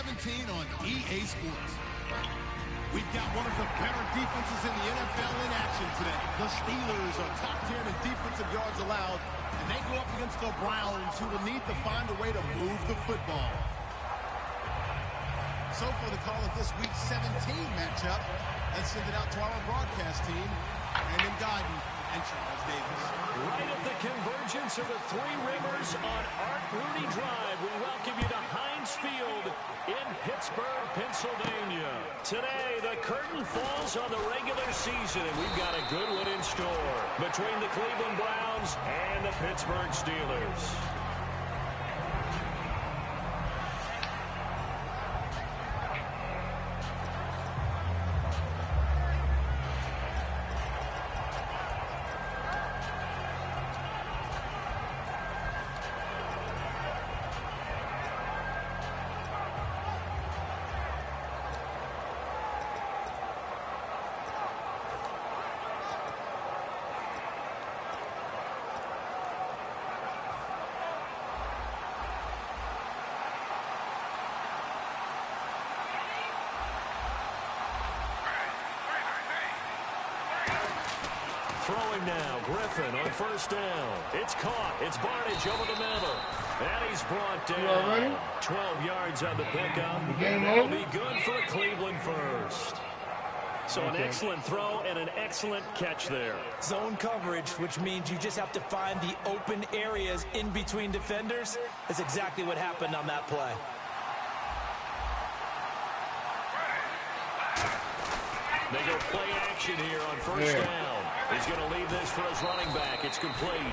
17 on EA Sports. We've got one of the better defenses in the NFL in action today. The Steelers are top 10 in defensive yards allowed, and they go up against the Browns, who will need to find a way to move the football. So for the call of this Week 17 matchup, let's send it out to our broadcast team, Brandon Godden and Charles Davis. Right at the convergence of the Three Rivers on Art Rooney Drive, we welcome you to Heinz Field in Pittsburgh, Pennsylvania. Today, the curtain falls on the regular season, and we've got a good one in store between the Cleveland Browns and the Pittsburgh Steelers. Throwing now, Griffin on first down. It's caught. It's Barnage over the middle. And he's brought down. 12 yards on the pickup. That'll be good for a Cleveland first. So an excellent throw and an excellent catch there. Zone coverage, which means you just have to find the open areas in between defenders. That's exactly what happened on that play. They go play action here on first down. He's going to leave this for his running back. It's complete.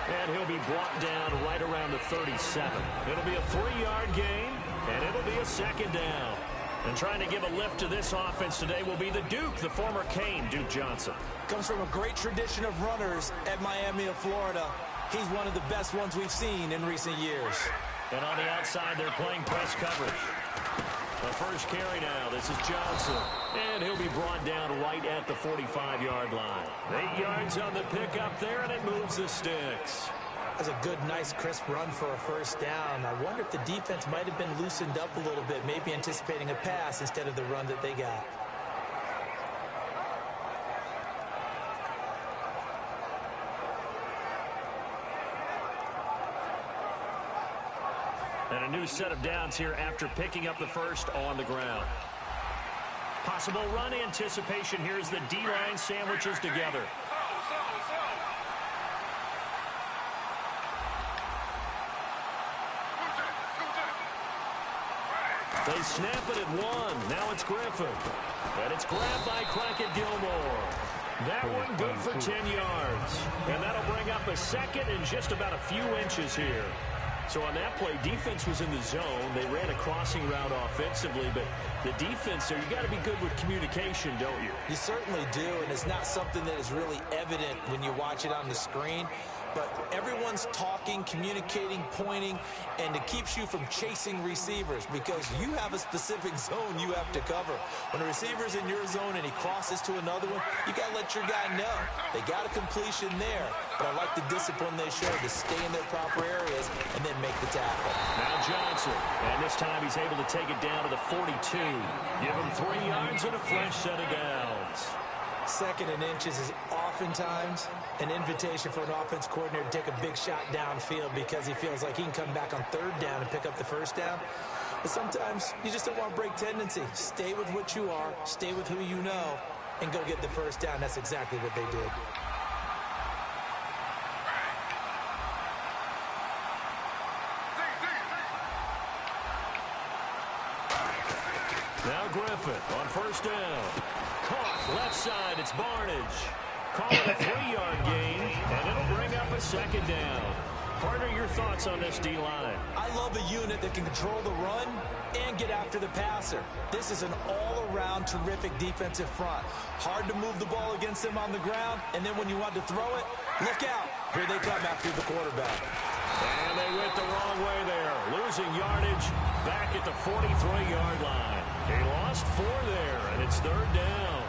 And he'll be brought down right around the 37. It'll be a 3-yard gain, and it'll be a second down. And trying to give a lift to this offense today will be the Duke, the former Cane, Duke Johnson. Comes from a great tradition of runners at Miami of Florida. He's one of the best ones we've seen in recent years. And on the outside, they're playing press coverage. The first carry now. This is Johnson. And he'll be brought down right at the 45-yard line. 8 yards on the pickup there, and it moves the sticks. That's a good, nice, crisp run for a first down. I wonder if the defense might have been loosened up a little bit, maybe anticipating a pass instead of the run that they got. And a new set of downs here after picking up the first on the ground. Possible run anticipation here as the D-line sandwiches together. They snap it at 1. Now it's Griffin. And it's grabbed by Crockett Gilmore. That one good for 10 yards. And that'll bring up a second and just about a few inches here. So on that play, defense was in the zone. They ran a crossing route offensively, but the defense there, you got to be good with communication, don't you? You certainly do, and it's not something that is really evident when you watch it on the screen. But everyone's talking, communicating, pointing, and it keeps you from chasing receivers because you have a specific zone you have to cover. When a receiver's in your zone and he crosses to another one, you got to let your guy know. They got a completion there, but I like the discipline they showed to stay in their proper areas and then make the tackle. Now Johnson, and this time he's able to take it down to the 42. Give him 3 yards and a fresh set of downs. Second and inches is oftentimes an invitation for an offense coordinator to take a big shot downfield because he feels like he can come back on third down and pick up the first down. But sometimes you just don't want to break tendency. Stay with what you are, stay with who you know, and go get the first down. That's exactly what they did. Now Griffin on first down. Caught left side, it's Barnage. Call it a 3-yard gain, and it'll bring up a second down. Partner, your thoughts on this D-line? I love a unit that can control the run and get after the passer. This is an all-around terrific defensive front. Hard to move the ball against them on the ground, and then when you want to throw it, look out. Here they come after the quarterback. And they went the wrong way there. Losing yardage back at the 43-yard line. They lost 4 there, and it's third down.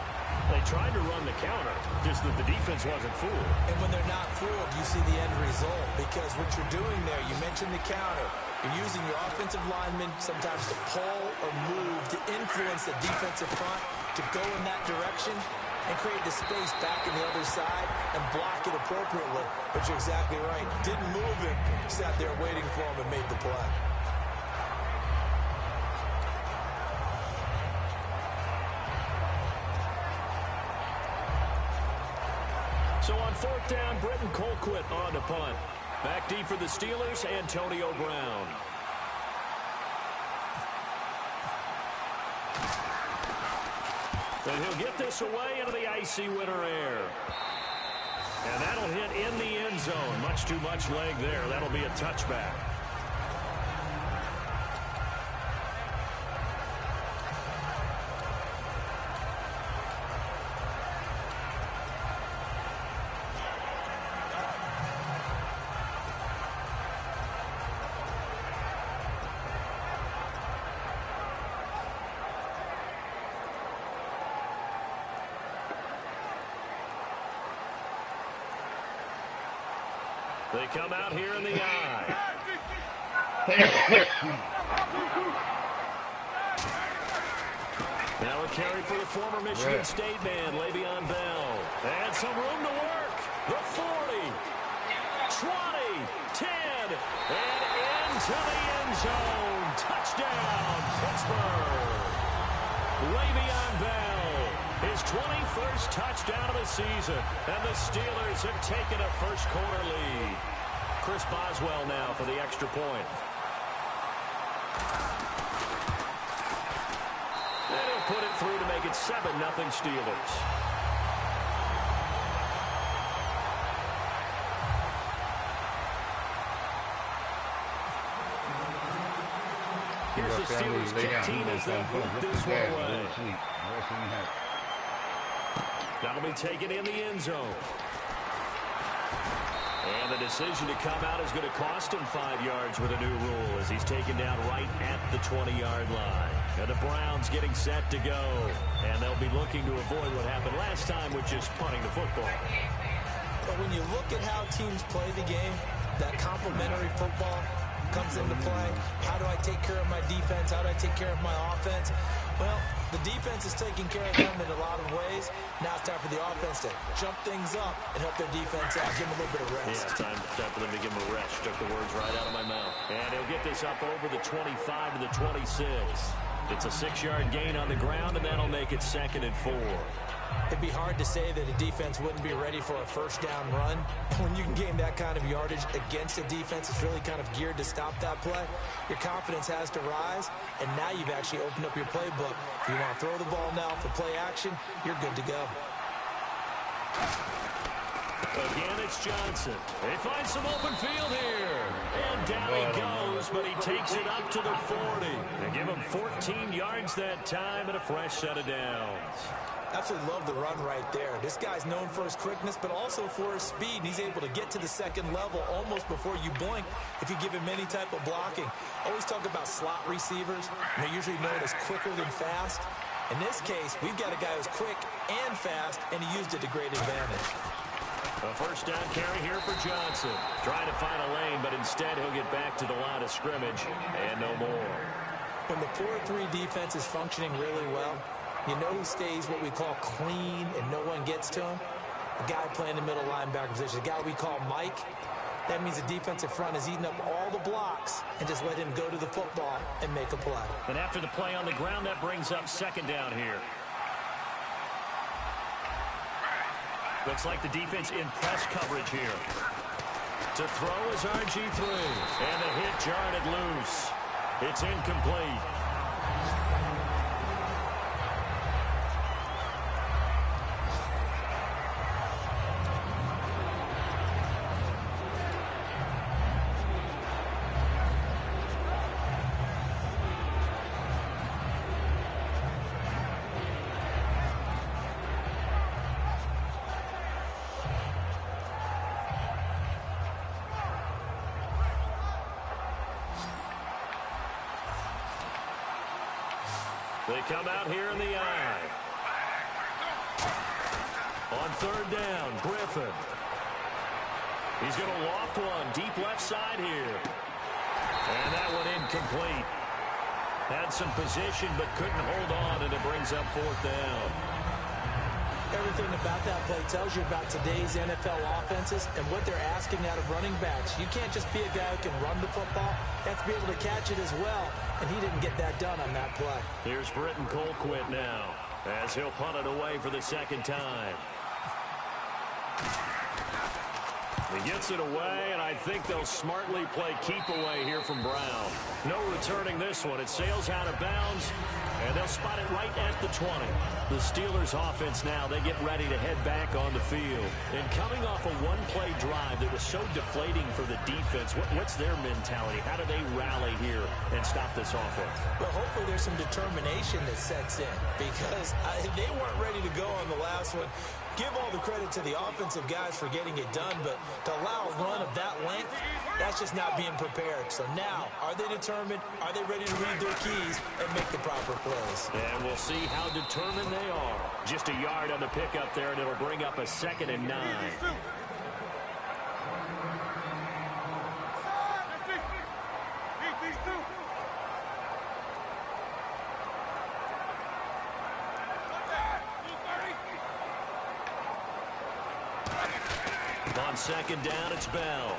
They they tried to run the counter, just that the defense wasn't fooled. And when they're not fooled, you see the end result. Because what you're doing there, you mentioned the counter. You're using your offensive linemen sometimes to pull or move to influence the defensive front to go in that direction and create the space back in the other side and block it appropriately. But you're exactly right. Didn't move him. Sat there waiting for him and made the play. So on fourth down, Britton Colquitt on to punt. Back deep for the Steelers, Antonio Brown. And he'll get this away into the icy winter air. And that'll hit in the end zone. Much too much leg there. That'll be a touchback. They come out here in the eye. Now a carry for the former Michigan State man, Le'Veon Bell. And some room to work. The 40, 20, 10, and into the end zone. Touchdown, Pittsburgh. Le'Veon Bell, his 21st touchdown of the season, and the Steelers have taken a first-quarter lead. Chris Boswell now for the extra point. And he'll put it through to make it 7-0 Steelers. Here's the Steelers kick team as they move this way. That'll be taken in the end zone. And the decision to come out is going to cost him 5 yards with a new rule as he's taken down right at the 20-yard line. And the Browns getting set to go. And they'll be looking to avoid what happened last time with just punting the football. But when you look at how teams play the game, that complementary football comes into play. How do I take care of my defense? How do I take care of my offense? Well, the defense is taking care of them in a lot of ways. Now it's time for the offense to jump things up and help their defense out. Give them a little bit of rest. Yeah, time for them to give them a rest. Took the words right out of my mouth. And he'll get this up over the 25 to the 26. It's a 6-yard gain on the ground, and that'll make it 2nd and 4. It'd be hard to say that a defense wouldn't be ready for a first-down run. When you can gain that kind of yardage against a defense that's really kind of geared to stop that play, your confidence has to rise, and now you've actually opened up your playbook. If you want to throw the ball now for play action, you're good to go. Again, it's Johnson. They find some open field here. And down he goes, but he takes it up to the 40. They give him 14 yards that time and a fresh set of downs. Absolutely love the run right there. This guy's known for his quickness, but also for his speed. And he's able to get to the second level almost before you blink if you give him any type of blocking. Always talk about slot receivers. And they're usually known as quicker than fast. In this case, we've got a guy who's quick and fast, and he used it to great advantage. A first down carry here for Johnson. Trying to find a lane, but instead he'll get back to the line of scrimmage and no more. When the 4-3 defense is functioning really well, you know who stays what we call clean and no one gets to him? The guy playing the middle linebacker position, the guy we call Mike. That means the defensive front is eating up all the blocks and just let him go to the football and make a play. And after the play on the ground, that brings up 2nd down here. Looks like the defense in press coverage here. To throw is RG3. And the hit jarred it loose. It's incomplete. They come out here in the eye. third down, Griffin. He's going to loft one deep left side here. And that one incomplete. Had some position but couldn't hold on, and it brings up fourth down. Everything about that play tells you about today's NFL offenses and what they're asking out of running backs. You can't just be a guy who can run the football. You have to be able to catch it as well, and he didn't get that done on that play. Here's Britton Colquitt now, as he'll punt it away for the second time. He gets it away, and I think they'll smartly play keep away here from Brown. No returning this one. It sails out of bounds, and they'll spot it right at the 20. The Steelers offense now, they get ready to head back on the field. And coming off a one-play drive that was so deflating for the defense, what's their mentality? How do they rally here and stop this offense? Well, hopefully there's some determination that sets in, because they weren't ready to go on the last one. Give all the credit to the offensive guys for getting it done, but to allow a run of that length, that's just not being prepared. So now, are they determined? Are they ready to read their keys and make the proper plays? And we'll see how determined they are. Just a yard on the pickup there, and it'll bring up a 2nd and 9. On 2nd down, it's Bell.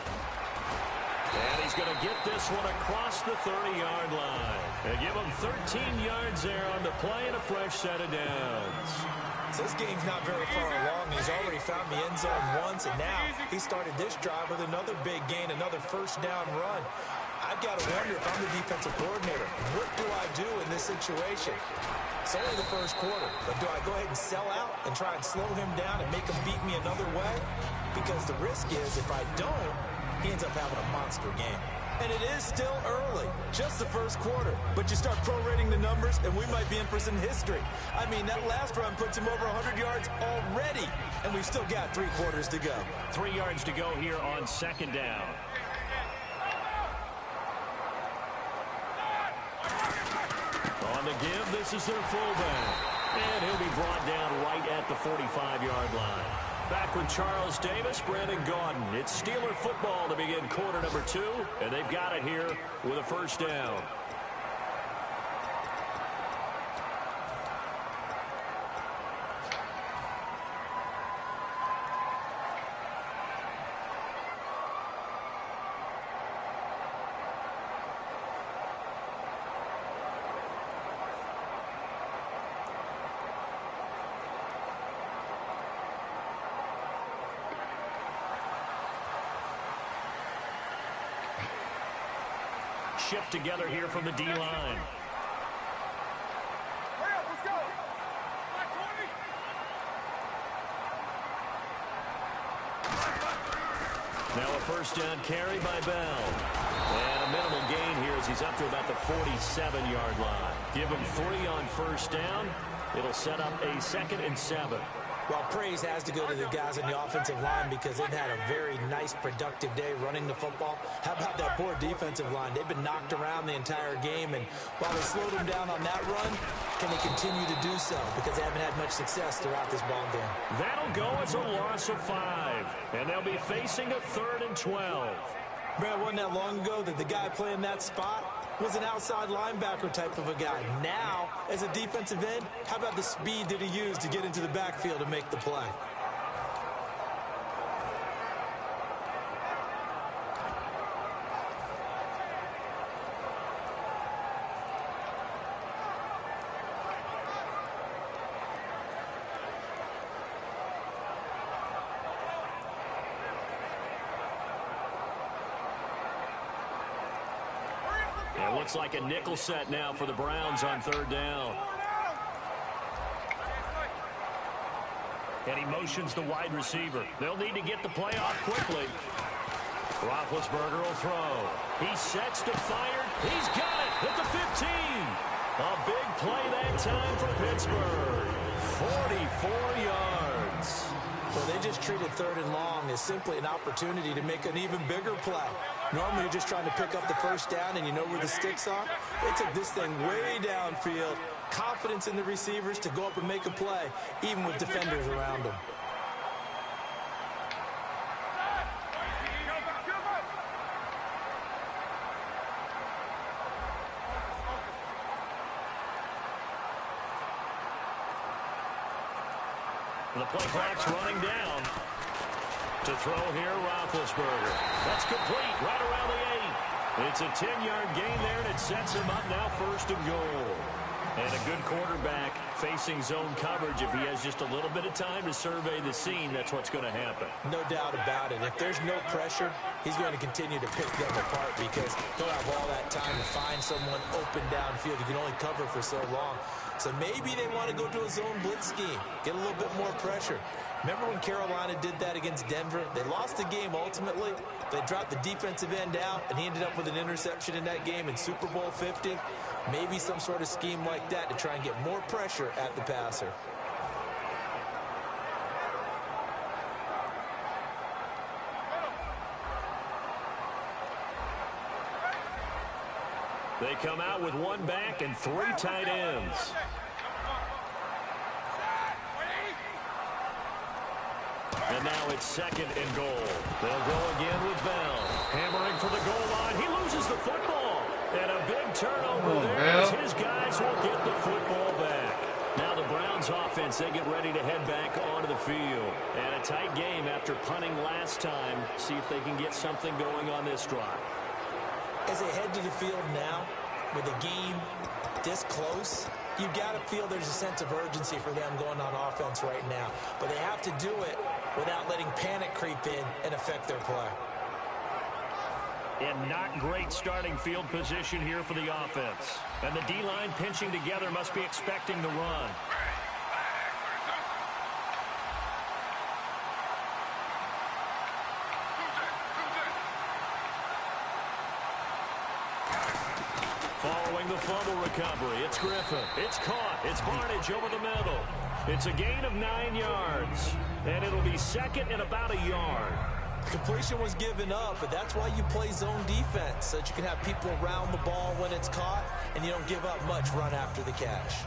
And he's going to get this one across the 30-yard line. And give him 13 yards there on the play and a fresh set of downs. So this game's not very far along. He's already found the end zone once, and now he started this drive with another big gain, another first down run. I've got to wonder if I'm the defensive coordinator, what do I do in this situation? It's only the first quarter, but do I go ahead and sell out and try and slow him down and make him beat me another way? Because the risk is if I don't, he ends up having a monster game. And it is still early, just the first quarter. But you start prorating the numbers, and we might be in for some history. I mean, that last run puts him over 100 yards already, and we've still got 3 quarters to go. 3 yards to go here on 2nd down. On the give, this is their fullback. And he'll be brought down right at the 45-yard line. Back with Charles Davis, Brandon Gaudin. It's Steeler football to begin quarter number 2, and they've got it here with a first down. Shift together here from the D-line. Now a first down carry by Bell. And a minimal gain here as he's up to about the 47-yard line. Give him 3 on first down. It'll set up a 2nd and 7. Well, praise has to go to the guys on the offensive line because they've had a very nice, productive day running the football. How about that poor defensive line? They've been knocked around the entire game, and while they slowed them down on that run, can they continue to do so? Because they haven't had much success throughout this ball game. That'll go as a loss of 5, and they'll be facing a 3rd and 12. Brad, wasn't that long ago that the guy playing that spot was an outside linebacker type of a guy. Now, as a defensive end, how about the speed that he used to get into the backfield and make the play? It looks like a nickel set now for the Browns on 3rd down. And he motions the wide receiver. They'll need to get the play off quickly. Roethlisberger will throw. He sets to fire. He's got it at the 15. A big play that time for Pittsburgh. 44 yards. Well, they just treated 3rd and long as simply an opportunity to make an even bigger play. Normally, you're just trying to pick up the first down, and you know where the sticks are. They took this thing way downfield. Confidence in the receivers to go up and make a play, even with defenders around them. the play clock's running down. To throw here, Roethlisberger. That's complete right around the 8. It's a 10-yard gain there, and it sets him up now 1st and goal. And a good quarterback facing zone coverage. If he has just a little bit of time to survey the scene, that's what's going to happen. No doubt about it. If there's no pressure, he's going to continue to pick them apart because he'll have all that time to find someone open downfield. You can only cover for so long. So maybe they want to go to a zone blitz scheme, get a little bit more pressure. Remember when Carolina did that against Denver? They lost the game ultimately. They dropped the defensive end out, and he ended up with an interception in that game in Super Bowl 50. Maybe some sort of scheme like that to try and get more pressure at the passer. They come out with 1 back and 3 tight ends. And now it's 2nd and goal. They'll go again with Bell. Hammering for the goal line. He loses the football. And a big turnover there as his guys will get the football back. Now the Browns offense, they get ready to head back onto the field. And a tight game after punting last time. See if they can get something going on this drive. As they head to the field now, with the game this close, you've got to feel there's a sense of urgency for them going on offense right now. But they have to do it without letting panic creep in and affect their play. And not great starting field position here for the offense. And the D-line pinching together must be expecting the run. Following the fumble recovery, it's Griffin. It's caught. It's Barnage over the middle. It's a gain of 9 yards. And it'll be 2nd and about a yard. Completion was given up, but that's why you play zone defense, so that you can have people around the ball when it's caught, and you don't give up much run after the catch.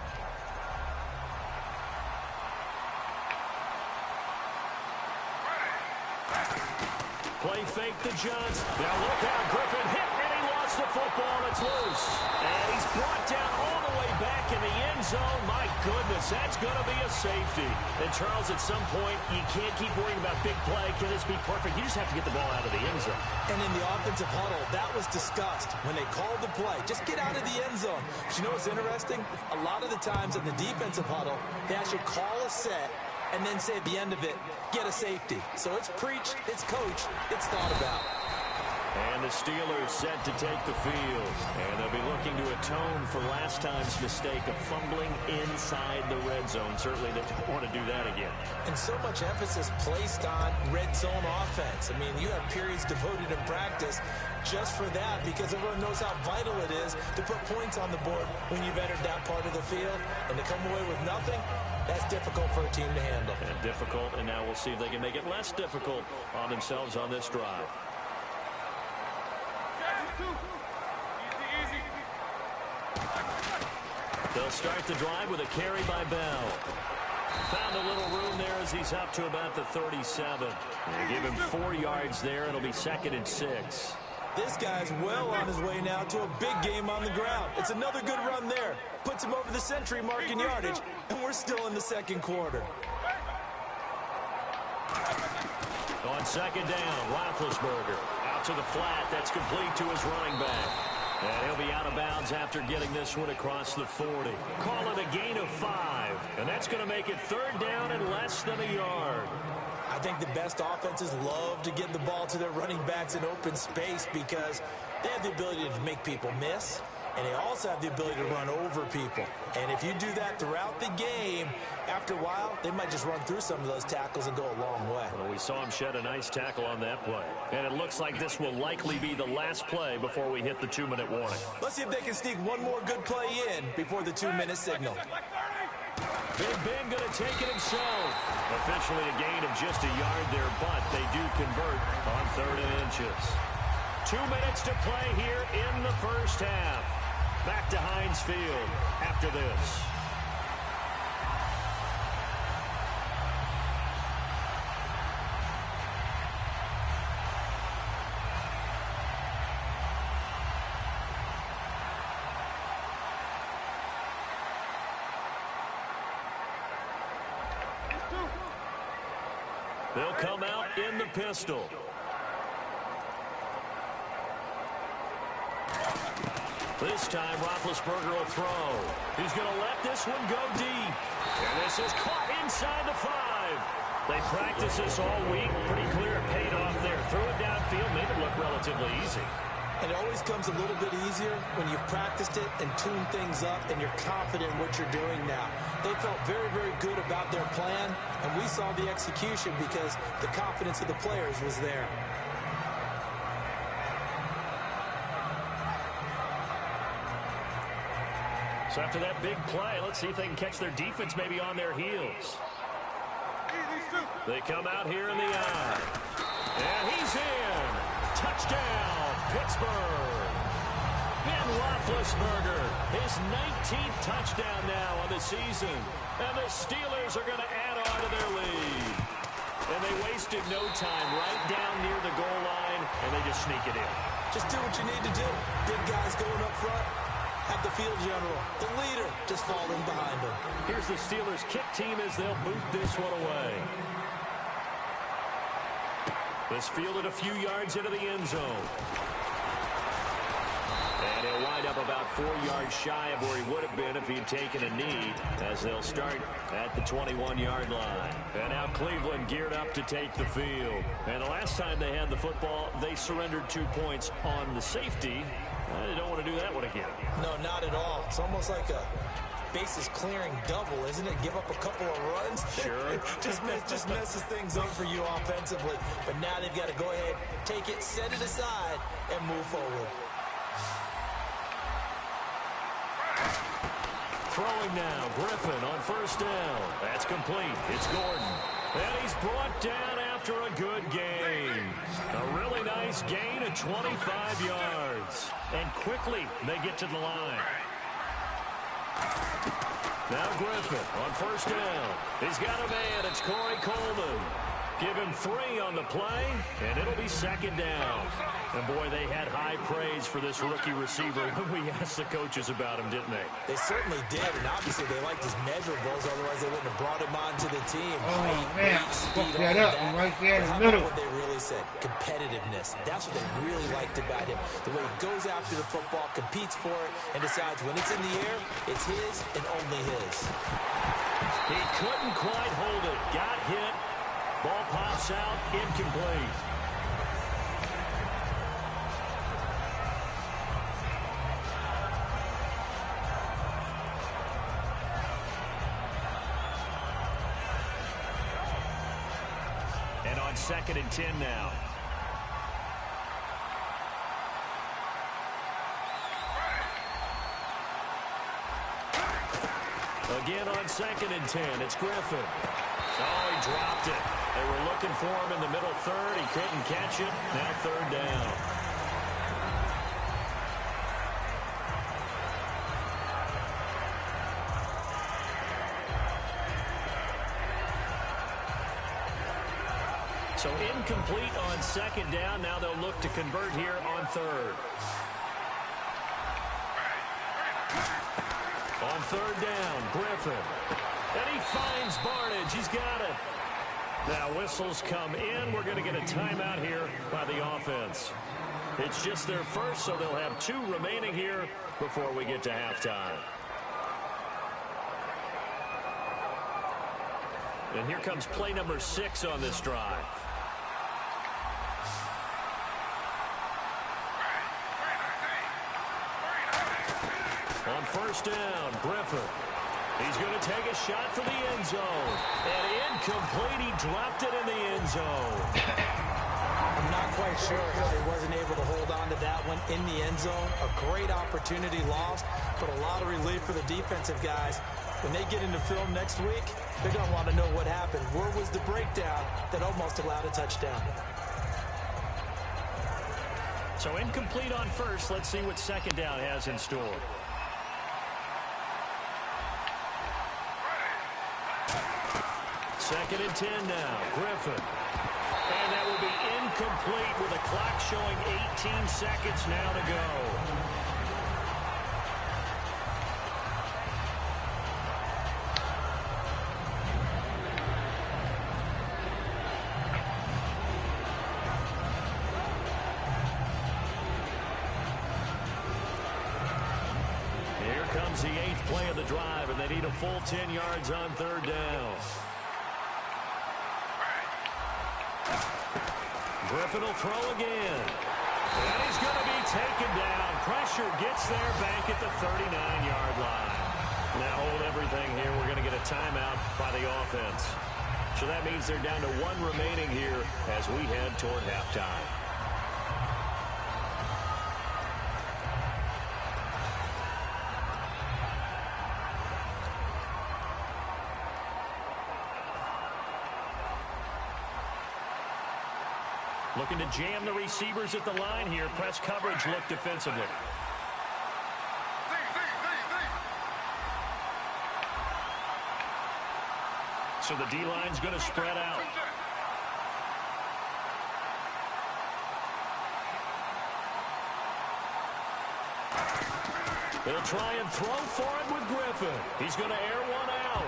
Play fake to Johnson. Now look out, Griffin hit, and he lost the football. It's loose. And he's brought down all the way back in the end zone. My goodness, that's going to be a safety. And Charles, at some point, you can't keep worrying about big play. Can this be perfect? You just have to get the ball out of the end zone. And in the offensive huddle, that was discussed when they called the play. Just get out of the end zone. But you know what's interesting? A lot of the times in the defensive huddle, they actually call a set and then say at the end of it, get a safety. So it's preached, it's coached, it's thought about. And the Steelers set to take the field. And they'll be looking to atone for last time's mistake of fumbling inside the red zone. Certainly they don't want to do that again. And so much emphasis placed on red zone offense. I mean, you have periods devoted in practice just for that because everyone knows how vital it is to put points on the board when you've entered that part of the field. And to come away with nothing, that's difficult for a team to handle. And difficult, and now we'll see if they can make it less difficult on themselves on this drive. They'll start the drive with a carry by Bell. Found a little room there as he's up to about the 37. They give him 4 yards there. It'll be 2nd and 6. This guy's well on his way now to a big game on the ground. It's another good run there. Puts him over the century mark in yardage, and we're still in the 2nd quarter. On 2nd down, Roethlisberger out to the flat. That's complete to his running back. And he'll be out of bounds after getting this one across the 40. Call it a gain of 5. And that's going to make it 3rd down and less than a yard. I think the best offenses love to get the ball to their running backs in open space because they have the ability to make people miss, and they also have the ability to run over people. And if you do that throughout the game, after a while, they might just run through some of those tackles and go a long way. Well, we saw him shed a nice tackle on that play. And it looks like this will likely be the last play before we hit the 2-minute warning. Let's see if they can sneak one more good play in before the 2-minute signal. Big Ben going to take it himself. Officially a gain of just a yard there, but they do convert on 3rd and inches. 2 minutes to play here in the first half. Back to Heinz Field after this. They'll come out in the pistol. This time, Roethlisberger will throw. He's going to let this one go deep. And this is caught inside the 5. They practiced this all week. Pretty clear it paid off there. Threw it downfield, made it look relatively easy. And it always comes a little bit easier when you've practiced it and tuned things up and you're confident in what you're doing now. They felt very, very good about their plan, and we saw the execution because the confidence of the players was there. So after that big play, let's see if they can catch their defense maybe on their heels. They come out here in the eye. And he's in. Touchdown, Pittsburgh. And Roethlisberger, his 19th touchdown now on the season. And the Steelers are going to add on to their lead. And they wasted no time right down near the goal line, and they just sneak it in. Just do what you need to do. Big guys going up front. Have the field general, the leader, just falling behind him. Here's the Steelers kick team as they'll boot this one away. This fielded a few yards into the end zone. And he'll wind up about 4 yards shy of where he would have been if he'd taken a knee, as they'll start at the 21-yard line. And now Cleveland geared up to take the field. And the last time they had the football, they surrendered 2 points on the safety. They don't want to do that one again. No, not at all. It's almost like a bases clearing double, isn't it? Give up a couple of runs. Sure. just messes things up for you offensively. But now they've got to go ahead, take it, set it aside, and move forward. Throwing now, Griffin on first down. That's complete. It's Gordon. And he's brought down after a good gain. A really nice gain of 25 yards. And quickly, they get to the line. Now Griffin on first down. He's got a man. It's Corey Coleman. Give him 3 on the play, and it'll be second down. And, boy, they had high praise for this rookie receiver when we asked the coaches about him, didn't they? They certainly did, and obviously they liked his measurables. Otherwise, they wouldn't have brought him onto the team. Oh, man. Fuck that up. I'm right there in the middle. What they really said, competitiveness. That's what they really liked about him. The way he goes after the football, competes for it, and decides when it's in the air, it's his and only his. He couldn't quite hold it. Got hit. Ball pops out, incomplete. And on 2nd and 10 now. Again on 2nd and 10, it's Griffin. Oh, he dropped it. They were looking for him in the middle third. He couldn't catch it. Now 3rd down. So incomplete on 2nd down. Now they'll look to convert here on 3rd. On 3rd down, Griffin. And he finds Barnage. He's got it. Now whistles come in. We're going to get a timeout here by the offense. It's just their first, so they'll have 2 remaining here before we get to halftime. And here comes play number 6 on this drive. On first down, Griffin. He's going to take a shot for the end zone. And incomplete. He dropped it in the end zone. I'm not quite sure how he wasn't able to hold on to that one in the end zone. A great opportunity lost, but a lot of relief for the defensive guys. When they get into film next week, they're going to want to know what happened. Where was the breakdown that almost allowed a touchdown? So incomplete on first. Let's see what 2nd down has in store. Second and 10 now. Griffin. And that will be incomplete with a clock showing 18 seconds now to go. becomes the 8th play of the drive, and they need a full 10 yards on 3rd down. Griffin will throw again. And he's going to be taken down. Pressure gets there back at the 39-yard line. Now hold everything here. We're going to get a timeout by the offense. So that means they're down to 1 remaining here as we head toward halftime. Looking to jam the receivers at the line here. Press coverage look defensively. So the D-line's going to spread out. They'll try and throw for it with Griffin. He's going to air one out.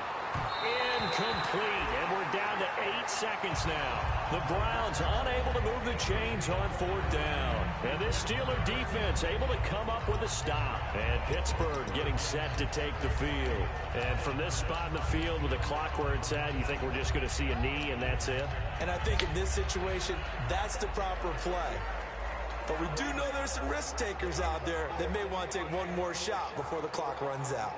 Incomplete, and we're down to 8 seconds now. The Browns unable to move the chains on 4th down. And this Steeler defense able to come up with a stop. And Pittsburgh getting set to take the field. And from this spot in the field with the clock where it's at, you think we're just going to see a knee and that's it? And I think in this situation, that's the proper play. But we do know there's some risk takers out there that may want to take one more shot before the clock runs out.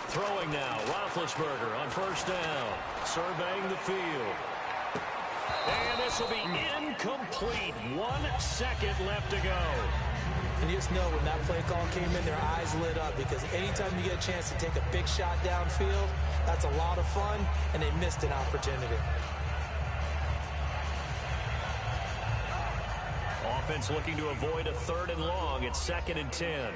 Throwing now, Roethlisberger on 1st down, surveying the field. And this will be incomplete. 1 second left to go. And you just know when that play call came in, their eyes lit up because anytime you get a chance to take a big shot downfield, that's a lot of fun, and they missed an opportunity. Offense looking to avoid a 3rd and long. It's 2nd and 10.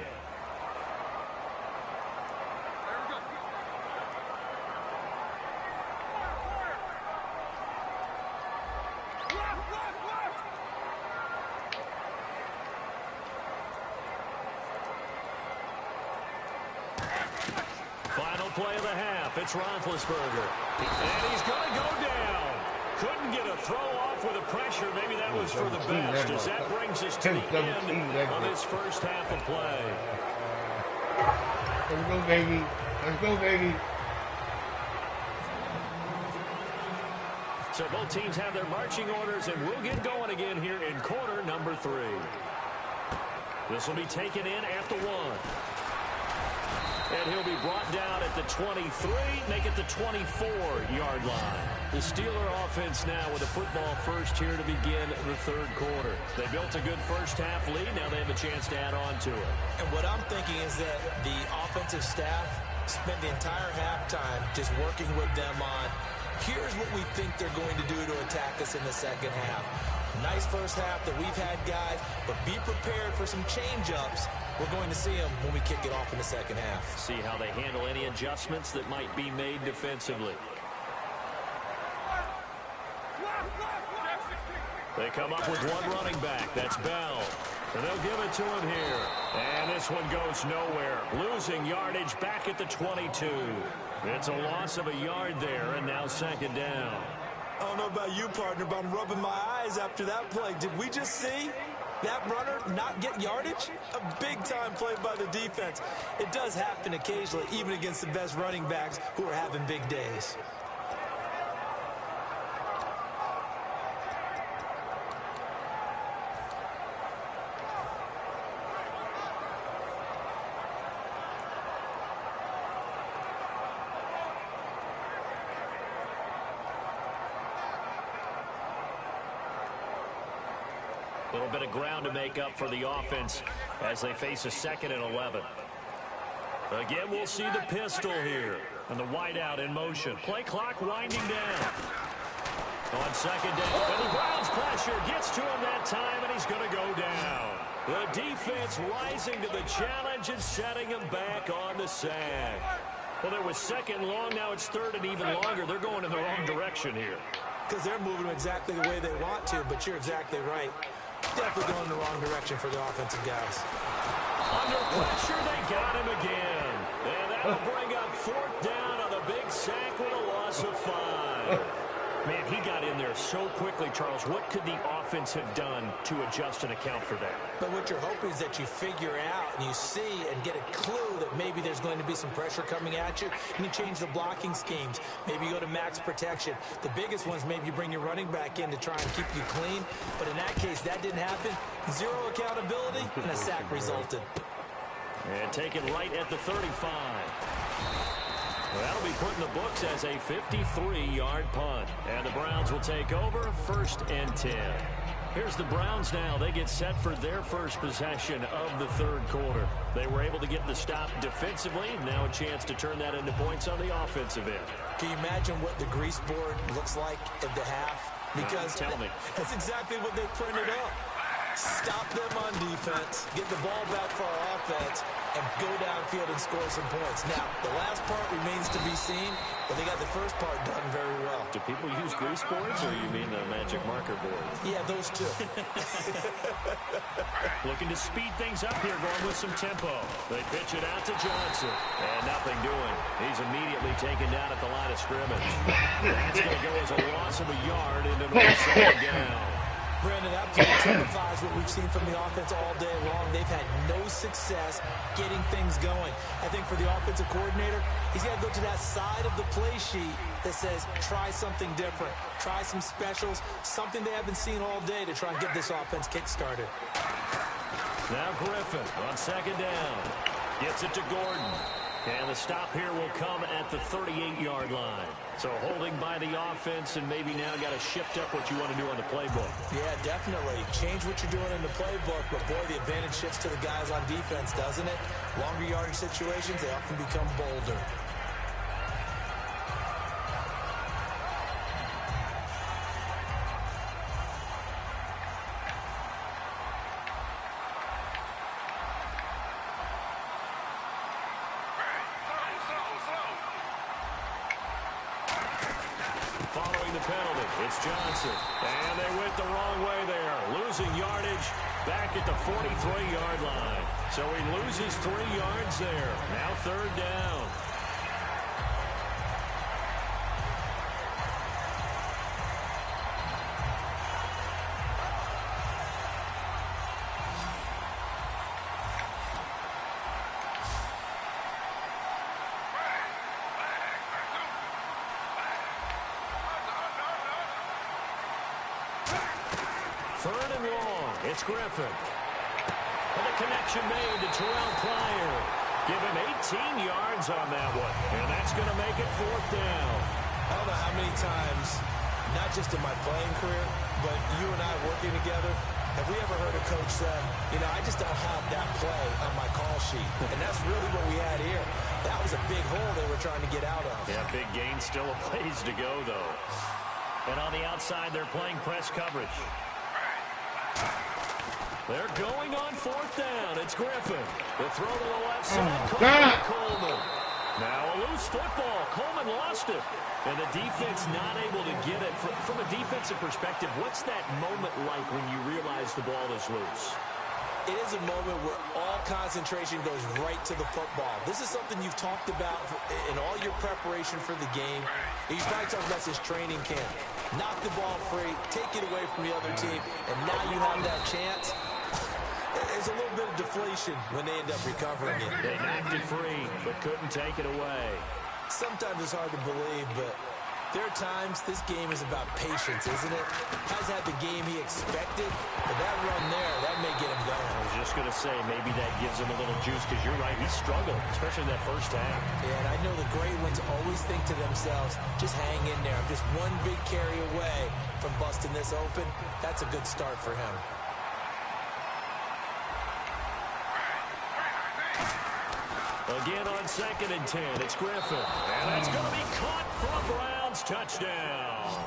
Final play of the half. It's Roethlisberger. And he's going to go down. Couldn't get a throw off with the pressure. Maybe that was for the best as that brings us to the end of this first half of play. Let's go, baby. Let's go, baby. So both teams have their marching orders, and we'll get going again here in quarter number 3. This will be taken in at the 1. And he'll be brought down at the 23, make it the 24-yard line. The Steeler offense now with a football first here to begin the 3rd quarter. They built a good first half lead. Now they have a chance to add on to it. And what I'm thinking is that the offensive staff spent the entire halftime just working with them on, here's what we think they're going to do to attack us in the second half. Nice first half that we've had, guys, but be prepared for some change-ups. We're going to see them when we kick it off in the second half. See how they handle any adjustments that might be made defensively. They come up with one running back. That's Bell. And they'll give it to him here. And this one goes nowhere. Losing yardage back at the 22. It's a loss of a yard there, and now 2nd down. I don't know about you, partner, but I'm rubbing my eyes after that play. Did we just see that runner not get yardage? A big-time play by the defense. It does happen occasionally, even against the best running backs who are having big days. A little bit of ground to make up for the offense as they face a 2nd and 11. Again, we'll see the pistol here. And the wideout in motion. Play clock winding down. On 2nd down. And the Browns pressure gets to him that time, and he's going to go down. The defense rising to the challenge and setting him back on the sack. Well, there was second and long. Now it's third and even longer. They're going in the wrong direction here. Because they're moving exactly the way they want to, but you're exactly right. Definitely going in the wrong direction for the offensive guys. Under pressure, they got him again. And that'll bring up fourth down on the big sack with a loss of 5. Man, he got in there so quickly, Charles. What could the offense have done to adjust and account for that? But what you're hoping is that you figure out and you see and get a clue that maybe there's going to be some pressure coming at you, and you change the blocking schemes. Maybe you go to max protection. The biggest ones, maybe you bring your running back in to try and keep you clean. But in that case, that didn't happen. Zero accountability, and a sack resulted. And taken right at the 35. Well, that'll be put in the books as a 53-yard punt. And the Browns will take over, 1st and 10. Here's the Browns now. They get set for their first possession of the third quarter. They were able to get the stop defensively. Now a chance to turn that into points on the offensive end. Can you imagine what the grease board looks like at the half? Because tell me. That's exactly what they printed up. Stop them on defense, get the ball back for our offense, and go downfield and score some points. Now, the last part remains to be seen, but they got the first part done very well. Do people use grease boards, or you mean the magic marker board? Yeah, those two. Looking to speed things up here, going with some tempo. They pitch it out to Johnson, and nothing doing. He's immediately taken down at the line of scrimmage. That's going to go as a loss of a yard into the second down. Brandon, absolutely typifies what we've seen from the offense all day long. They've had no success getting things going. I think for the offensive coordinator, he's got to go to that side of the play sheet that says, try something different. Try some specials, something they haven't seen all day to try and get this offense kick-started. Now Griffin on second down. Gets it to Gordon. And the stop here will come at the 38-yard line. So holding by the offense, and maybe now got to shift up what you want to do on the playbook. Yeah, definitely. Change what you're doing in the playbook, but boy, the advantage shifts to the guys on defense, doesn't it? Longer yardage situations, they often become bolder. It's Johnson, and they went the wrong way there, losing yardage back at the 43-yard line. So he loses 3 yards there. Now third down. Third and long. It's Griffin. And the connection made to Terrell Pryor. Give him 18 yards on that one. And that's going to make it fourth down. I don't know how many times, not just in my playing career, but you and I working together, have we ever heard a coach say, you know, I just don't have that play on my call sheet. And that's really what we had here. That was a big hole they were trying to get out of. Yeah, big gain. Still a ways to go, though. And on the outside, they're playing press coverage. They're going on fourth down. It's Griffin. The throw to the left side. Coleman. Now a loose football. Coleman lost it. And the defense not able to get it. From a defensive perspective, what's that moment like when you realize the ball is loose? It is a moment where all concentration goes right to the football. This is something you've talked about in all your preparation for the game. He's probably talking about this training camp. Knock the ball free, take it away from the other team, and now you have that chance. There's a little bit of deflation when they end up recovering it. They knocked it free, but couldn't take it away. Sometimes it's hard to believe, but there are times this game is about patience, isn't it? Has had the game he expected, but that run there, that may get him going. I was just going to say, maybe that gives him a little juice, because you're right, he struggled, especially in that first half. Yeah, and I know the great ones always think to themselves, just hang in there. I'm just one big carry away from busting this open. That's a good start for him. Again on 2nd and 10, it's Griffin. And that's going to be caught for a Browns touchdown.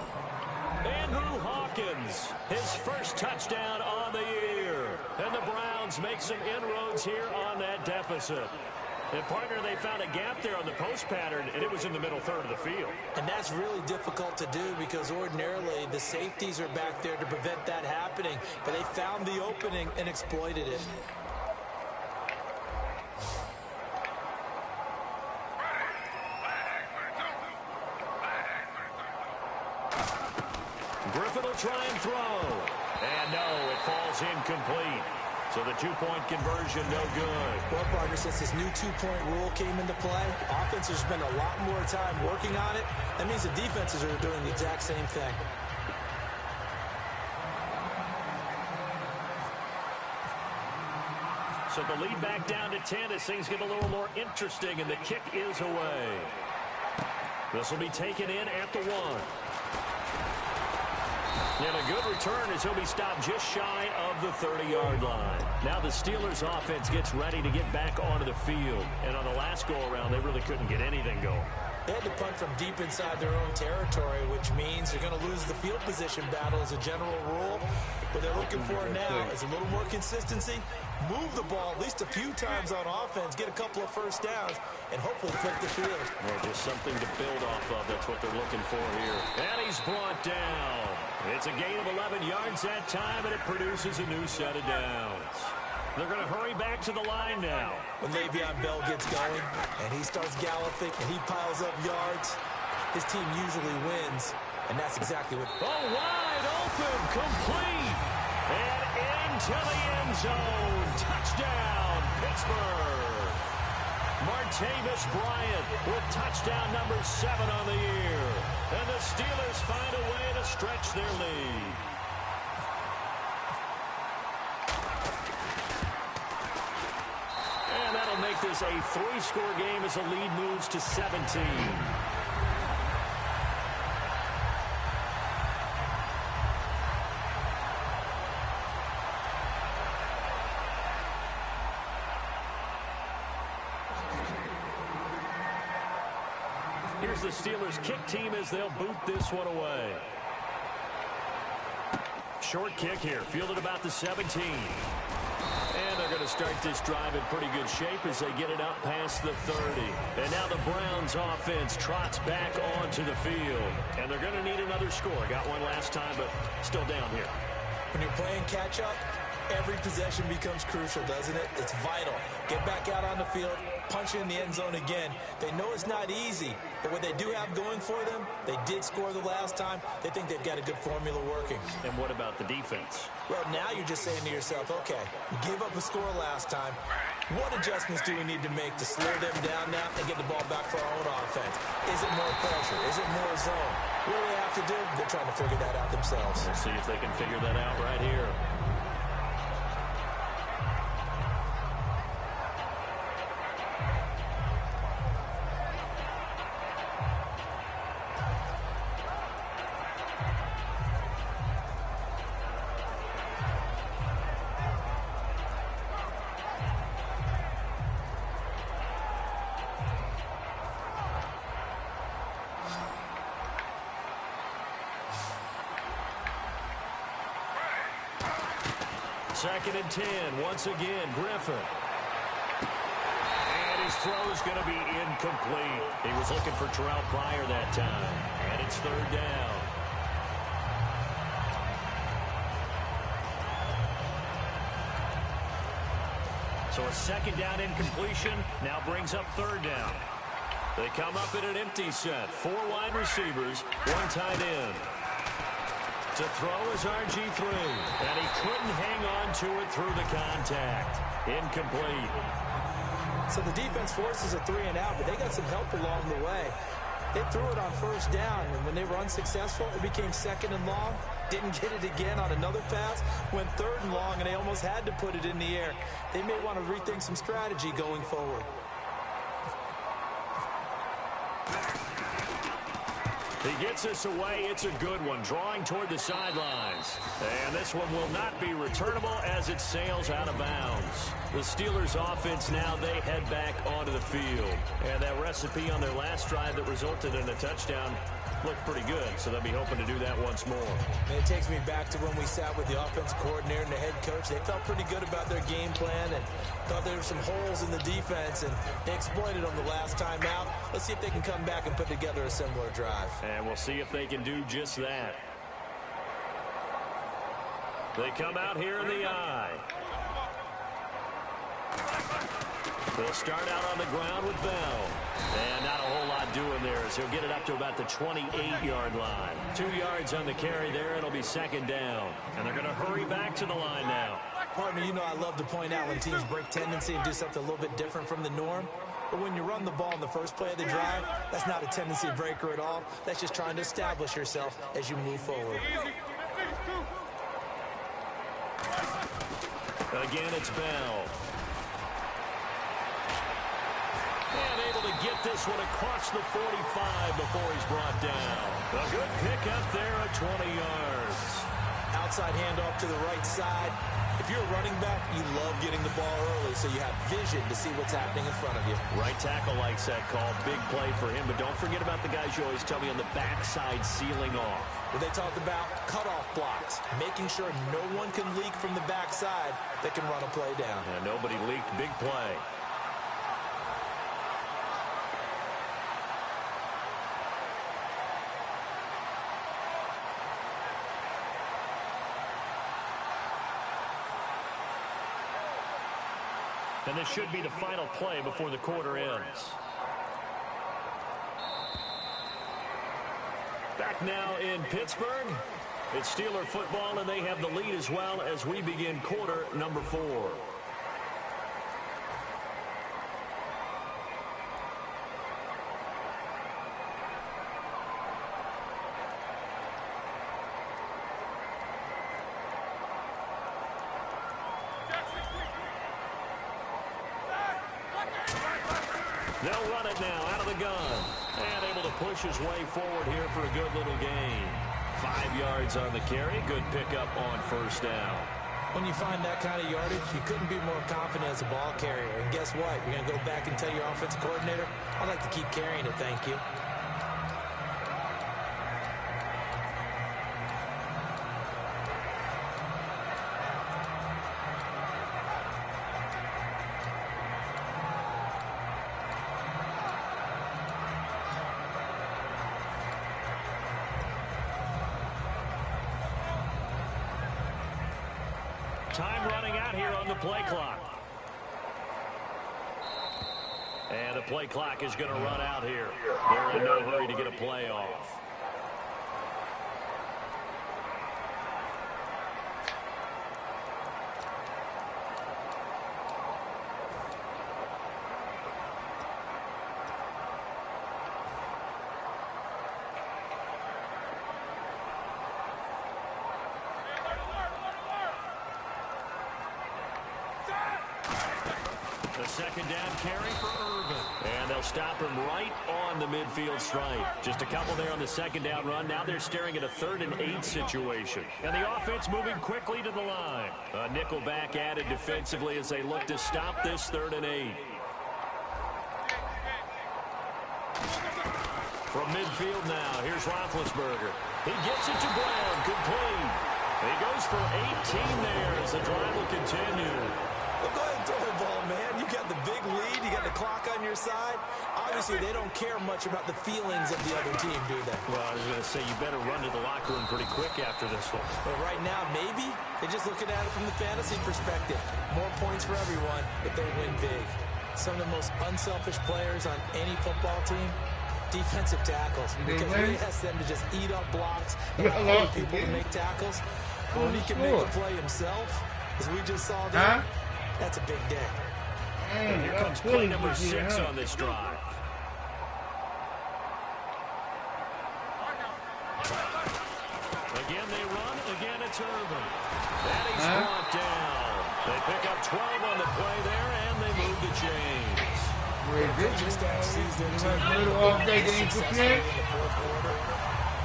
Andrew Hawkins, his first touchdown on the year. And the Browns make some inroads here on that deficit. And, partner, they found a gap there on the post pattern, and it was in the middle third of the field. And that's really difficult to do because ordinarily the safeties are back there to prevent that happening. But they found the opening and exploited it. Griffin will try and throw. And no, it falls incomplete. So the two-point conversion, no good. Well, partner, since this new two-point rule came into play, offenses spend a lot more time working on it. That means the defenses are doing the exact same thing. So the lead back down to 10 as things get a little more interesting, and the kick is away. This will be taken in at the 1. And a good return as he'll be stopped just shy of the 30-yard line. Now the Steelers offense gets ready to get back onto the field. And on the last go-around, they really couldn't get anything going. They had to punt from deep inside their own territory, which means they're going to lose the field position battle as a general rule. What they're looking for now is a little more consistency, move the ball at least a few times on offense, get a couple of first downs, and hopefully take the field. Well, just something to build off of. That's what they're looking for here. And he's brought down. It's a gain of 11 yards that time, and it produces a new set of downs. They're going to hurry back to the line now. When Le'Veon Bell gets going and he starts galloping and he piles up yards, his team usually wins, and that's exactly what... Oh, wide open, complete, and into the end zone. Touchdown, Pittsburgh. Martavis Bryant with touchdown number 7 on the year. And the Steelers find a way to stretch their lead. And that'll make this a 3-score game as the lead moves to 17. Here's the Steelers kick team as they'll boot this one away. Short kick here, fielded about the 17. And they're going to start this drive in pretty good shape as they get it up past the 30. And now the Browns offense trots back onto the field. And they're going to need another score. Got one last time, but still down here. When you're playing catch-up, every possession becomes crucial, doesn't it? It's vital. Get back out on the field, punch it in the end zone again. They know it's not easy, but what they do have going for them, they did score the last time. They think they've got a good formula working. And what about the defense? Well, now you're just saying to yourself, okay, we gave up a score last time. What adjustments do we need to make to slow them down now and get the ball back for our own offense? Is it more pressure? Is it more zone? What do they have to do? They're trying to figure that out themselves. We'll see if they can figure that out right here. Second and 10, once again, Griffin. And his throw is going to be incomplete. He was looking for Terrell Pryor that time. And it's third down. So a second down incompletion now brings up third down. They come up in an empty set. 4 wide receivers, 1 tight end. To throw is RG3, and he couldn't hang on to it through the contact. Incomplete. So the defense forces a 3-and-out, but they got some help along the way. They threw it on first down, and when they were unsuccessful, it became second and long. Didn't get it again on another pass. Went third and long, and they almost had to put it in the air. They may want to rethink some strategy going forward. He gets this away. It's a good one, drawing toward the sidelines. And this one will not be returnable as it sails out of bounds. The Steelers offense now, they head back onto the field. And that recipe on their last drive that resulted in a touchdown looked pretty good, so they'll be hoping to do that once more. And it takes me back to when we sat with the offensive coordinator and the head coach. They felt pretty good about their game plan and thought there were some holes in the defense, and they exploited them the last time out. Let's see if they can come back and put together a similar drive. And we'll see if they can do just that. They come out here in the I. They'll start out on the ground with Bell. And not a whole lot doing there as he'll get it up to about the 28-yard line. 2 yards on the carry there. It'll be second down. And they're going to hurry back to the line now. Partner, you know I love to point out when teams break tendency and do something a little bit different from the norm. But when you run the ball in the first play of the drive, that's not a tendency breaker at all. That's just trying to establish yourself as you move forward. Again, it's Bell. And able to get this one across the 45 before he's brought down. A good pickup there at 20 yards. Outside handoff to the right side. If you're a running back, you love getting the ball early so you have vision to see what's happening in front of you. Right tackle likes that call. Big play for him. But don't forget about the guys you always tell me on the backside sealing off. Well, they talked about cutoff blocks, making sure no one can leak from the backside that can run a play down. And nobody leaked. Big play. And this should be the final play before the quarter ends. Back now in Pittsburgh. It's Steeler football, and they have the lead as well as we begin quarter number 4. They'll run it now out of the gun. And able to push his way forward here for a good little gain. 5 yards on the carry. Good pickup on first down. When you find that kind of yardage, you couldn't be more confident as a ball carrier. And guess what? You're going to go back and tell your offensive coordinator, I'd like to keep carrying it, thank you. Time running out here on the play clock. And the play clock is going to run out here. They're in no hurry to get a play off. The second down carry for Irvin. And they'll stop him right on the midfield stripe. Just a couple there on the second down run. Now they're staring at a 3rd and 8 situation. And the offense moving quickly to the line. A nickel back added defensively as they look to stop this 3rd and 8. From midfield now, here's Roethlisberger. He gets it to Brown. Complete. He goes for 18 there as the drive will continue. Well, go ahead and throw the ball, man. You got the big lead. You got the clock on your side. Obviously, they don't care much about the feelings of the other team, do they? Well, I was going to say, you better run to the locker room pretty quick after this one. But right now, maybe they're just looking at it from the fantasy perspective. More points for everyone if they win big. Some of the most unselfish players on any football team, defensive tackles. Because he has them to just eat up blocks and allow people to make tackles. When he can make the play himself, as we just saw there, that's a big day. And here comes play number 6 on this drive. Again they run, again it's Irvin. And he's brought down. They pick up 12 on the play there, and they move the chains.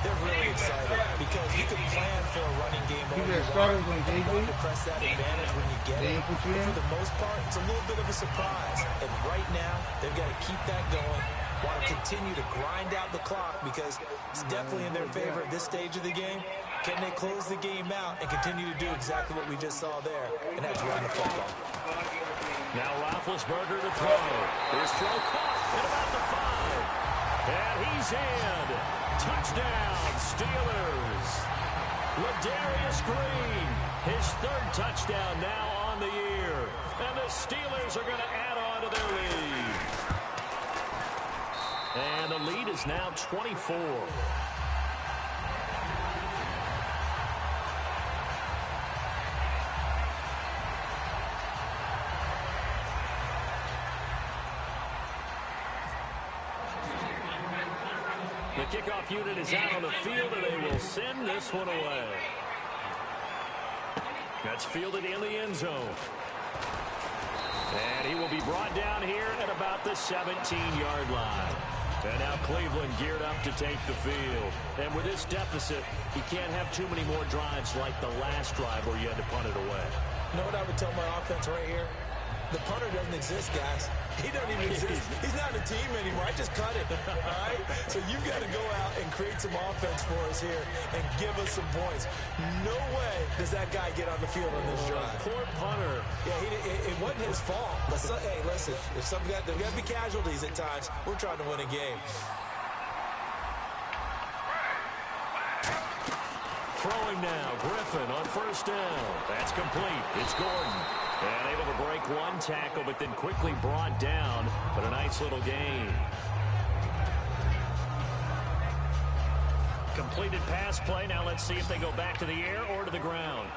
They're really excited because you can plan for a running game all year long and to press that advantage when you get it. But for the most part, it's a little bit of a surprise. And right now, they've got to keep that going want to continue to grind out the clock because it's definitely in their favor at this stage of the game. Can they close the game out and continue to do exactly what we just saw there, and that's run the football? Now Roethlisberger to throw. His throw caught at about the 5. And he's in. Touchdown, Steelers. Ladarius Green, his 3rd touchdown now on the year. And the Steelers are going to add on to their lead. And the lead is now 24. The kickoff unit is out on the field, and they will send this one away. That's fielded in the end zone. And he will be brought down here at about the 17-yard line. And now Cleveland geared up to take the field. And with this deficit, you can't have too many more drives like the last drive where you had to punt it away. You know what I would tell my offense right here? The punter doesn't exist, guys. He doesn't even exist. He's not a team anymore. I just cut it, all right? So you've got to go out and create some offense for us here and give us some points. No way does that guy get on the field on this drive. Poor punter. Yeah, it wasn't his fault. But hey, listen, there's got to be casualties at times. We're trying to win a game. Throwing now, Griffin on 1st down. That's complete. It's Gordon. And able to break one tackle, but then quickly brought down. But a nice little gain. Completed pass play. Now let's see if they go back to the air or to the ground.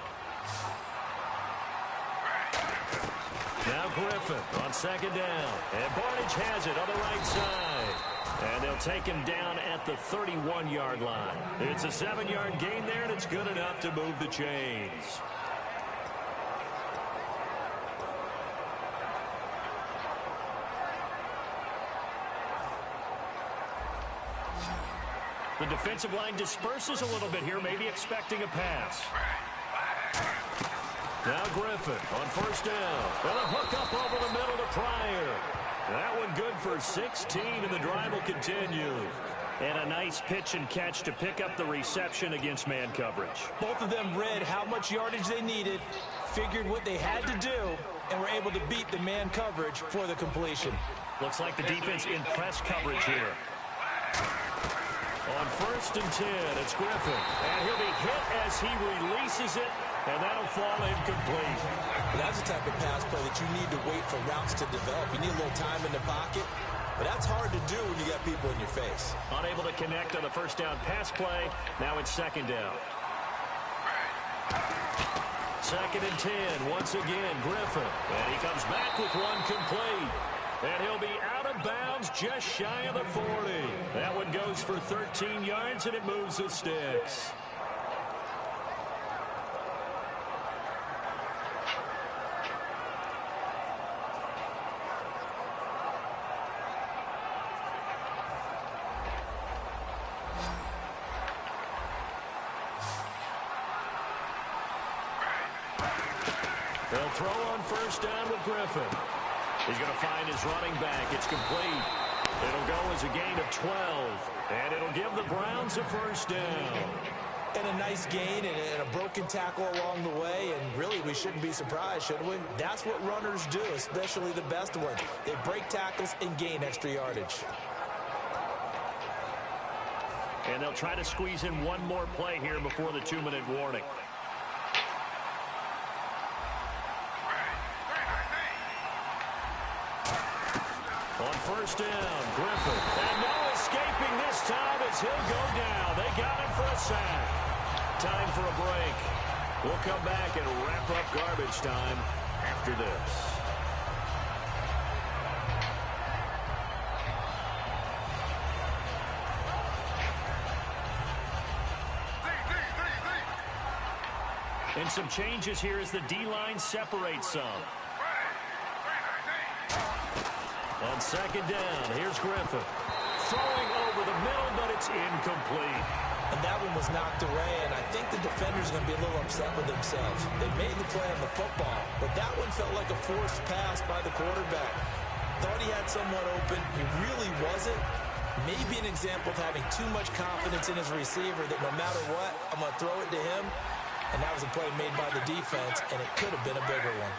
Now Griffin on 2nd down. And Barnage has it on the right side. And they'll take him down at the 31-yard line. It's a 7-yard gain there, and it's good enough to move the chains. The defensive line disperses a little bit here, maybe expecting a pass. Now Griffin on 1st down. And a hook up over the middle to Pryor. That one good for 16, and the drive will continue. And a nice pitch and catch to pick up the reception against man coverage. Both of them read how much yardage they needed, figured what they had to do, and were able to beat the man coverage for the completion. Looks like the defense in press coverage here. On 1st and 10, it's Griffin. And he'll be hit as he releases it, and that'll fall incomplete. That's the type of pass play that you need to wait for routes to develop. You need a little time in the pocket, but that's hard to do when you got people in your face. Unable to connect on the 1st down pass play. Now it's 2nd down. 2nd and 10, once again, Griffin. And he comes back with one complete. And he'll be out of bounds just shy of the 40. That one goes for 13 yards, and it moves the sticks. They'll throw on 1st down with Griffin. He's going to find his running back. It's complete. It'll go as a gain of 12. And it'll give the Browns a 1st down. And a nice gain and a broken tackle along the way. And really, we shouldn't be surprised, should we? That's what runners do, especially the best ones. They break tackles and gain extra yardage. And they'll try to squeeze in one more play here before the 2-minute warning. On 1st down, Griffin. And no escaping this time as he'll go down. They got him for a sack. Time for a break. We'll come back and wrap up garbage time after this. And some changes here as the D-line separates some. On 2nd down, here's Griffin. Throwing over the middle, but it's incomplete. And that one was knocked away, and I think the defender's going to be a little upset with themselves. They made the play on the football, but that one felt like a forced pass by the quarterback. Thought he had someone open. He really wasn't. Maybe an example of having too much confidence in his receiver that no matter what, I'm going to throw it to him. And that was a play made by the defense, and it could have been a bigger one.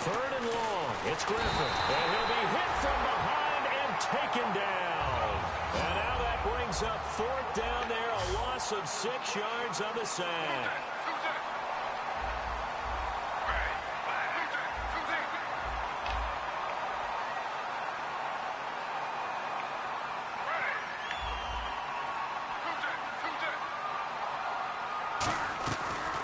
3rd and long. It's Griffin. And he'll be hit from behind and taken down. And now that brings up 4th down there, a loss of 6 yards on the sack.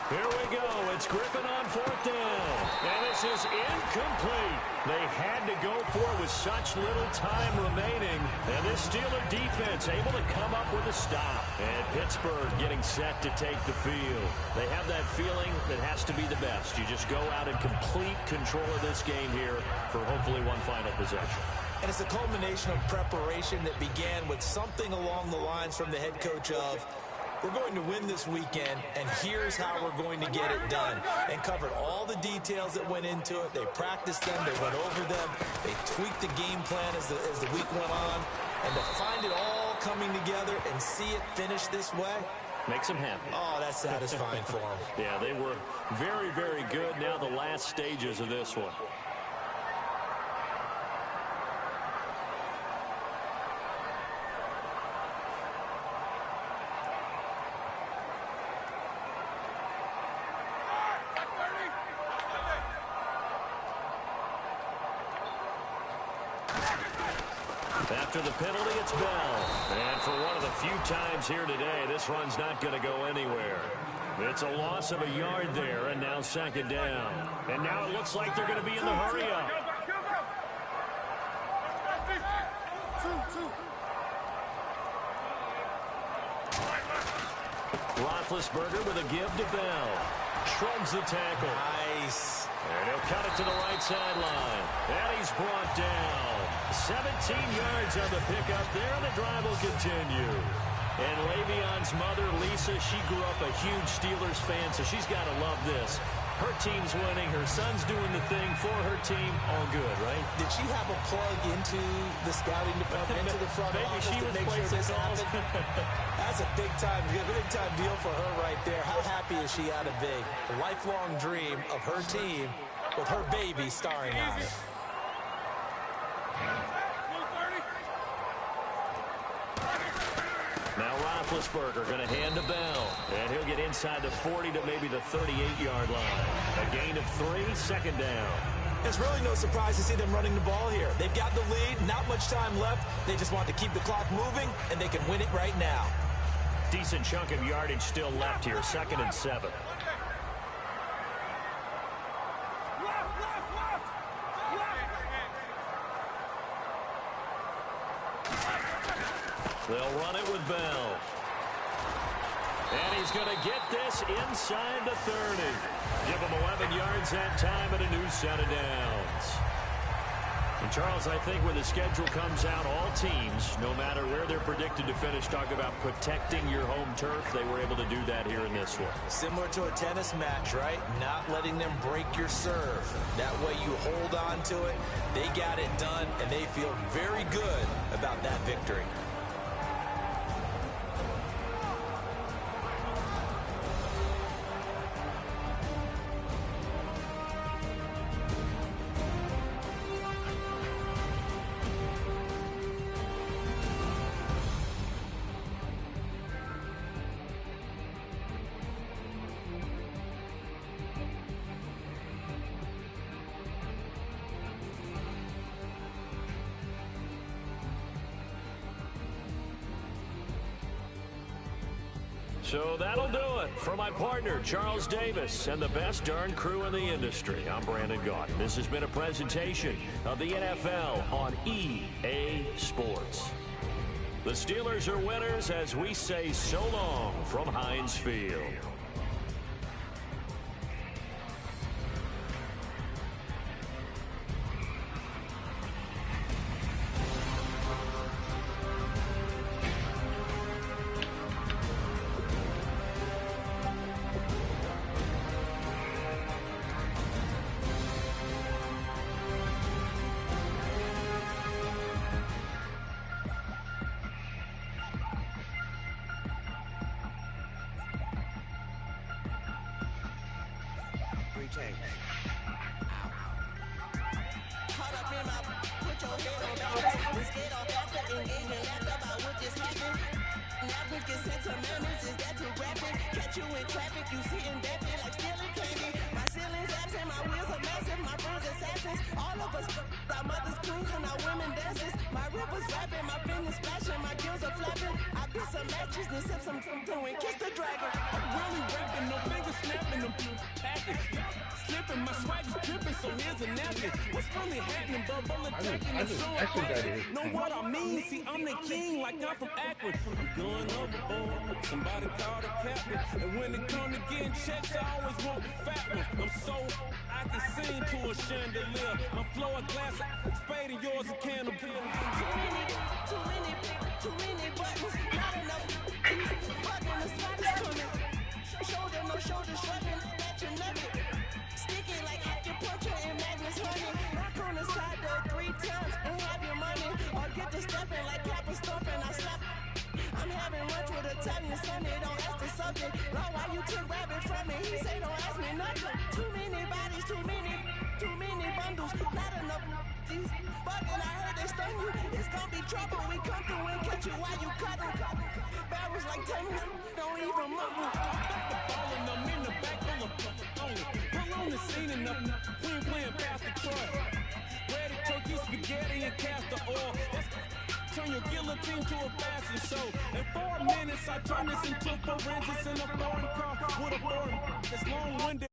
Here we go. It's Griffin on 4th down. And this is incomplete. They had to go for it with such little time remaining. And this Steeler defense able to come up with a stop. And Pittsburgh getting set to take the field. They have that feeling that has to be the best. You just go out in complete control of this game here for hopefully one final possession. And it's a culmination of preparation that began with something along the lines from the head coach of, we're going to win this weekend, and here's how we're going to get it done. And covered all the details that went into it. They practiced them. They went over them. They tweaked the game plan as the week went on. And to find it all coming together and see it finish this way, makes them happy. Oh, that's satisfying for them. Yeah, they were very, very good. Now the last stages of this one. After the penalty, it's Bell. And for one of the few times here today, this run's not going to go anywhere. It's a loss of a yard there, and now 2nd down. And now it looks like they're going to be in the hurry-up. Roethlisberger with a give to Bell. Shrugs the tackle. Nice. And he'll cut it to the right sideline. And he's brought down. 17 yards on the pickup there, and the drive will continue. And Le'Veon's mother, Lisa, she grew up a huge Steelers fan, so she's got to love this. Her team's winning. Her son's doing the thing for her team. All good, right? Did she have a plug into the scouting department, into the front office she to was make sure this calls. happened? That's a big time deal for her right there. How happy is she out of big? A lifelong dream of her team with her baby starring on it. Now Roethlisberger going to hand to Bell. And he'll get inside the 40 to maybe the 38-yard line. A gain of 3, 2nd down. It's really no surprise to see them running the ball here. They've got the lead, not much time left. They just want to keep the clock moving, and they can win it right now. Decent chunk of yardage still left here, 2nd and 7. They'll run it with Bell. And he's going to get this inside the 30. Give him 11 yards that time and a new set of downs. And Charles, I think when the schedule comes out, all teams, no matter where they're predicted to finish, talk about protecting your home turf. They were able to do that here in this one. Similar to a tennis match, right? Not letting them break your serve. That way you hold on to it. They got it done, and they feel very good about that victory. So that'll do it for my partner, Charles Davis, and the best darn crew in the industry. I'm Brandon Gaudin. This has been a presentation of the NFL on EA Sports. The Steelers are winners as we say so long from Heinz Field. game changer. Caught up in my, put your head on backwards. Instead of laughter, engage and laugh about what just happened. Napkins get sent to mammoths, is that too graphic? Catch you in traffic, you sitting dapping like stealing candy. My ceiling's absent, my wheels are massive, my friends assassins. All of us, our mothers queens and our women dances. My rippers rapping, my fingers splashing, my gills are flapping. I bit some matches, then sip some and kiss the dragon. I'm really rapping, no fingers snapping, them package. Slipping, my swag is dripping, so here's a napkin. What's really happening, bubble attacking and showing know what I mean? See, I'm the king, like I'm from Akron. I'm going overboard, somebody called a captain. And when it comes to getting checks, I always want the fat one. I'm so I can sing to a chandelier. My flow a glass of spade and yours a candle. Too many buttons, not enough. Bugging, the spot is coming. Shoulder, no shoulder shrugging, at your nugget. Sticky like acupuncture and Magnus honey. Knock on the side door 3 times and have your money. Or get to stepping like Kappa stomping, I slap. I'm having lunch with Italian Sunday, don't ask the subject. Law, why you took rabbit from me? He say don't ask me nothing. Too many bodies, too many bundles, not enough. Bugging, I heard they stun you. It's gonna be trouble. We come through and catch you while you cuddle. Barrels like tunnels, don't even mumble. Ballin', I'm in the back full of only. Pull on the scene and we ain't playing Pastor Troy. Ready turkey, spaghetti, and castor oil. Turn your guillotine to a fashion show. In 4 minutes, I turn this into forensics in a foreign car with a foreign. It's long-winded.